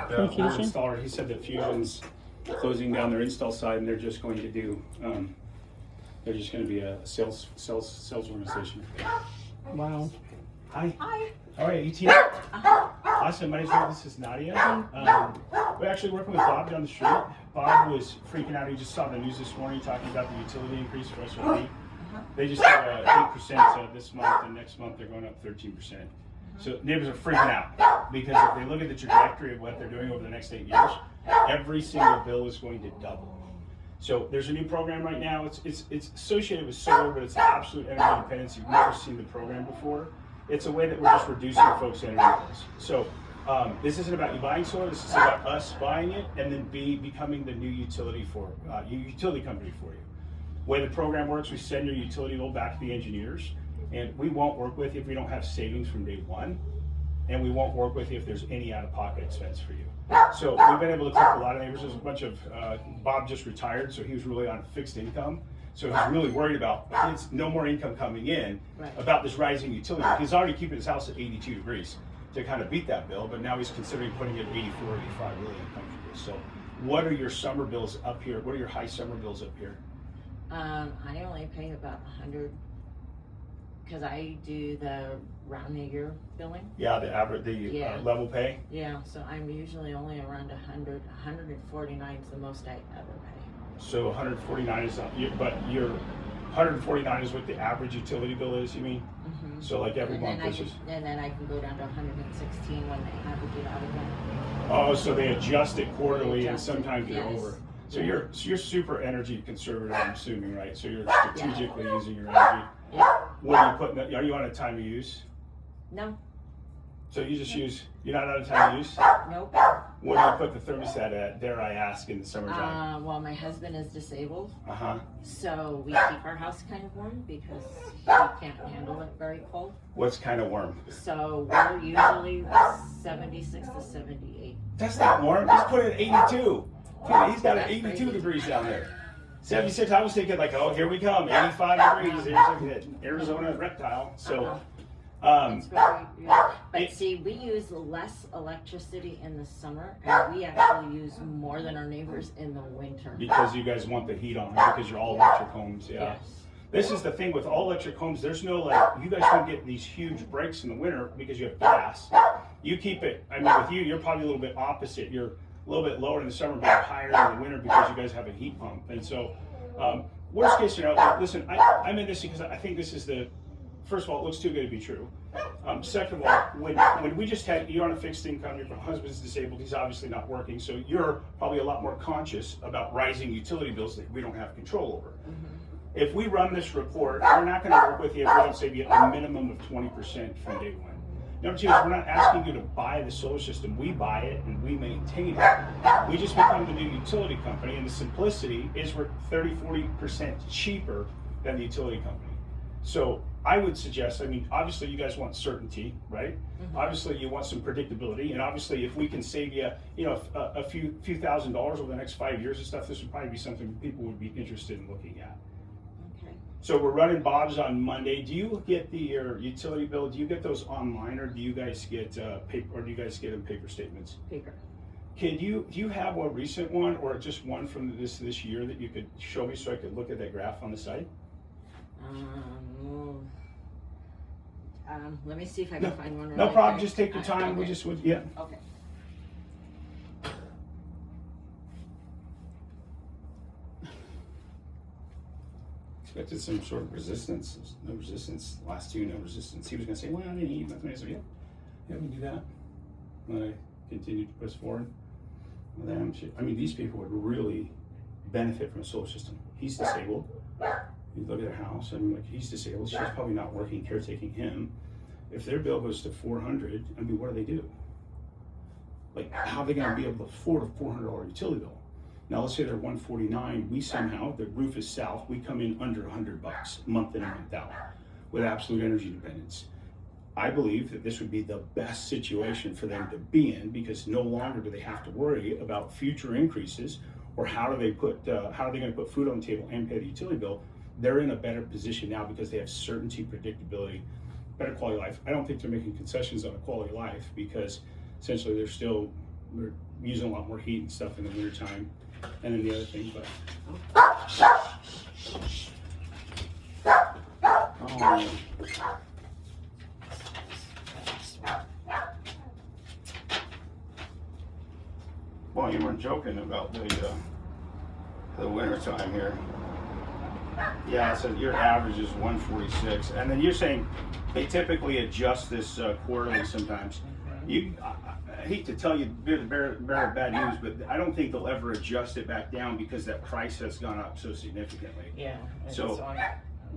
The Confusion? installer, he said that Fusion's closing down their install side, and they're just going to do, they're just going to be a sales organization. Wow. Hi. Hi. All right, ET. Awesome. My name's Rick. This is Nadia. We're actually working with Bob down the street. Bob was freaking out. He just saw the news this morning talking about the utility increase for SRP. They just had 8% this month, and next month they're going up 13%. So neighbors are freaking out because if they look at the trajectory of what they're doing over the next 8 years, every single bill is going to double. So there's a new program right now. It's associated with solar, but it's absolute energy independence. You've never seen the program before. It's a way that we're just reducing folks' energy bills. So this isn't about you buying solar. This is about us buying it and then becoming the new utility company for you. The way the program works, we send your utility bill back to the engineers, and we won't work with you if we don't have savings from day one, and we won't work with you if there's any out-of-pocket expense for you. So we've been able to talk to a lot of neighbors. There's a bunch of, Bob just retired, so he was really on fixed income. So he's really worried about no more income coming in, about this rising utility bill. He's already keeping his house at 82 degrees to kind of beat that bill, but now he's considering putting it at 84, 85, really uncomfortable. So what are your summer bills up here? What are your high summer bills up here? I only pay about 100 because I do the round the year billing. Yeah, the average, level pay. Yeah, so I'm usually only around 100. 149 is the most I ever pay. So 149 is but your 149 is what the average utility bill is. You mean? Mm-hmm. So like every month is just. And then I can go down to 116 when they average it out again. Oh, so they adjust it quarterly, and sometimes you're yes. over. So you're super energy conservative, I'm assuming, right? So you're strategically using your energy. Yeah. What are you putting? Are you on a time of use? No. So you just use. You're not on a time of use. Nope. What do you put the thermostat at? Dare I ask, in the summertime? Well, my husband is disabled. Uh-huh. So we keep our house kind of warm because he can't handle it very cold. What's kind of warm? So we're usually 76 to 78. That's not warm. Just put it at 82. Dude, he's got it 82 crazy. degrees down there. 76, I was thinking like, oh, here we come, 85 degrees. There's like that Arizona reptile. So, It's very, but see, we use less electricity in the summer, and we actually use more than our neighbors in the winter. because you guys want the heat on, because you're all electric homes, yeah. Yes. This is the thing with all electric homes. There's no you guys don't get these huge breaks in the winter because you have gas. You keep it. I mean, with you, you're probably a little bit opposite. You're a little bit lower in the summer, but higher in the winter because you guys have a heat pump. And so, worst case scenario, listen, I'm in this because I think this is first of all, it looks too good to be true. Second of all, when we just you're on a fixed income, your husband's disabled, he's obviously not working, so you're probably a lot more conscious about rising utility bills that we don't have control over. Mm-hmm. If we run this report, we're not going to work with you if we don't save you a minimum of 20% from day one. Number two is we're not asking you to buy the solar system. We buy it and we maintain it. We just become the new utility company, and the simplicity is we're 30-40% cheaper than the utility company. So I would suggest, I mean, obviously you guys want certainty, right? Mm-hmm. Obviously you want some predictability, and obviously if we can save you, a few $1,000s over the next 5 years and stuff, this would probably be something people would be interested in looking at. So we're running Bob's on Monday. Do you get your utility bill? Do you get those online, or do you guys get paper? Or do you guys get in paper statements? Paper. Do you have a recent one, or just one from this year that you could show me so I could look at that graph on the side? Let me see if I can find one. No problem. Just take your time. Okay. Yeah. Okay. Expected some sort of resistance. No resistance. Last two, no resistance. He was going to say, well, I didn't eat nothing. I said, yeah, we can do that. And I continued to press forward. I mean, these people would really benefit from a solar system. He's disabled. You look at their house. I mean, like, he's disabled. She's probably not working, caretaking him. If their bill goes to $400, I mean, what do? Like, how are they going to be able to afford a $400 utility bill? Now, let's say they're $149. We somehow, the roof is south, we come in under $100 month in and month out with absolute energy independence. I believe that this would be the best situation for them to be in, because no longer do they have to worry about future increases or how are they going to put food on the table and pay the utility bill. They're in a better position now because they have certainty, predictability, better quality of life. I don't think they're making concessions on a quality of life, because essentially we're using a lot more heat and stuff in the winter time. And then the other thing, but oh. Well, you weren't joking about the winter time here. Yeah, so your average is 146, and then you're saying they typically adjust this quarterly sometimes. I hate to tell you bear bad news, but I don't think they'll ever adjust it back down because that price has gone up so significantly. Yeah. So,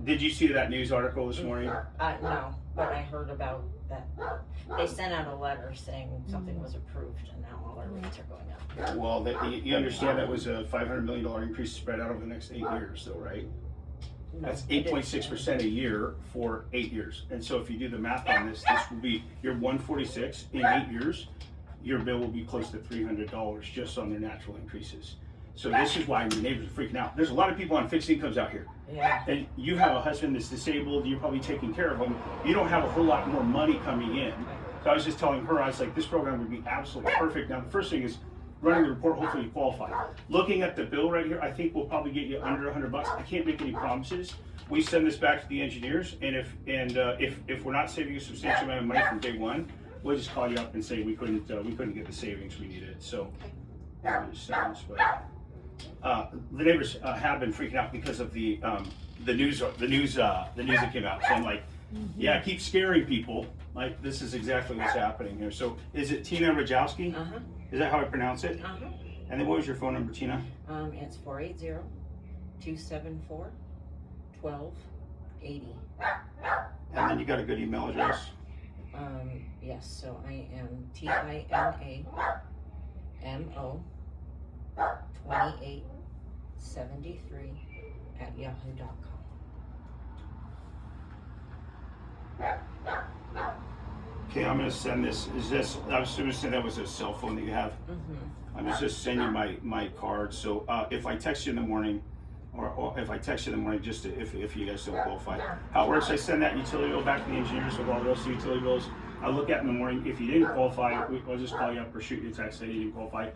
did you see that news article this morning? No, but I heard about that. They sent out a letter saying something was approved, and now all our rates are going up. Well, you understand that was a $500 million increase spread out over the next 8 years, though, right? No, That's 8.6% a year for 8 years. And so if you do the math on this will be your 146 in 8 years. Your bill will be close to $300 just on their natural increases. So this is why your neighbors are freaking out. There's a lot of people on fixed incomes out here. Yeah. And you have a husband that's disabled, you're probably taking care of him. You don't have a whole lot more money coming in. So I was just telling her, I was like, this program would be absolutely perfect. Now the first thing is running the report, hopefully you qualify. Looking at the bill right here, I think we'll probably get you under $100. I can't make any promises. We send this back to the engineers, and if we're not saving a substantial amount of money from day one, we'll just call you up and say we couldn't get the savings we needed. So, the neighbors have been freaking out because of the news that came out. So I'm like, yeah, keep scaring people. Like this is exactly what's happening here. So is it Tina Rajowski? Is that how I pronounce it? And then what was your phone number, Tina? It's 480-274-1280. And then you got a good email address? Yes, so I am TINAMO2873@yahoo.com. Okay, I'm gonna send this. I was assuming that was a cell phone that you have. I'm just sending my card. So if I text you in the morning, or if I text you in the morning, just if you guys don't qualify, how it works, I send that utility bill back to the engineers with all the rest of the utility bills. I look at it in the morning. If you didn't qualify, I'll just call you up or shoot you a text saying you didn't qualify.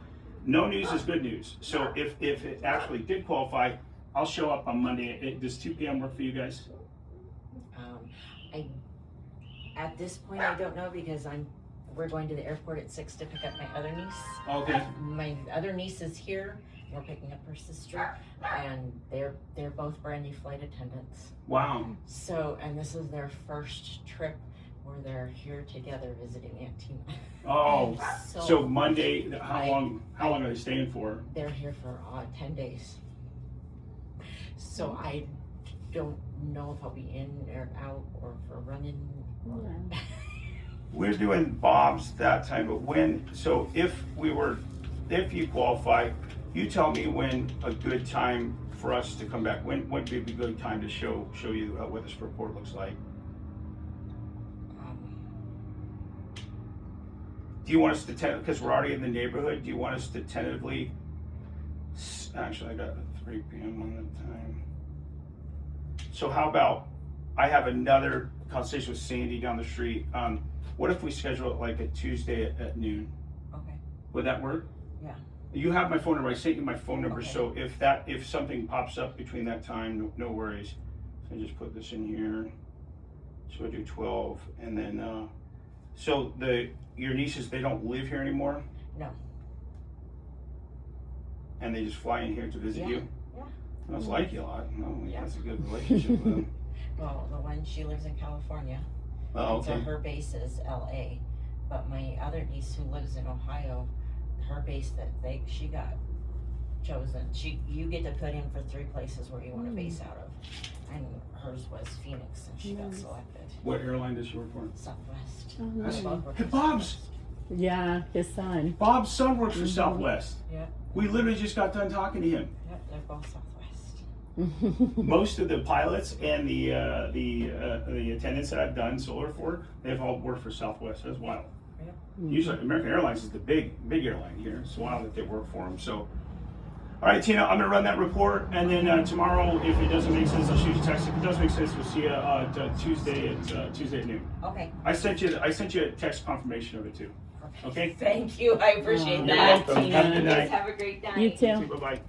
No news is good news. So if it actually did qualify, I'll show up on Monday. Does 2 p.m. work for you guys? At this point, I don't know because we're going to the airport at 6 to pick up my other niece. Okay. My other niece is here. We're picking up her sister, and they're both brand new flight attendants. Wow. So, and this is their first trip where they're here together visiting Aunt Tina. Oh, so Monday. How long are they staying for? They're here for 10 days. So I don't know if I'll be in or out or if we're running. We're doing Bob's that time, but if you qualify, you tell me when a good time for us to come back. When would be a good time to show you what this report looks like? Do you want us to because we're already in the neighborhood, do you want us to tentatively, actually I got 3 p.m. on that time. So how about, I have another conversation with Sandy down the street. What if we schedule it like a Tuesday at noon? Okay. Would that work? Yeah. You have my phone number. I sent you my phone number. Okay. So if something pops up between that time, no worries. So I just put this in here. So I do 12, and then so your nieces, they don't live here anymore? No. And they just fly in here to visit you? Yeah. Must like you a lot. Oh, Yeah. That's a good relationship with them. Well, the one, she lives in California. Oh, So okay. her base is LA. But my other niece who lives in Ohio, her base she got chosen. You get to put in for 3 places where you want to base out of. And hers was Phoenix, and she got selected. What airline does she work for? Southwest. That's- Both work Hey, for Bob's Southwest. Yeah, his son. Bob's son works for Southwest. Yep. We literally just got done talking to him. Yep, they're both Southwest. Most of the pilots and the attendants that I've done solar for, they've all worked for Southwest. That's wild. Yep. Usually American Airlines is the big airline here. It's wild that they work for them. So, all right, Tina, I'm gonna run that report, and then tomorrow, if it doesn't make sense, I'll shoot you a text. If it does make sense, we'll see you Tuesday at noon. Okay. I sent you a text confirmation of it too. Okay? Thank you. I appreciate Oh, You're that. welcome. Have a good Tina. night. Guys, have a great night. You too. Bye-bye.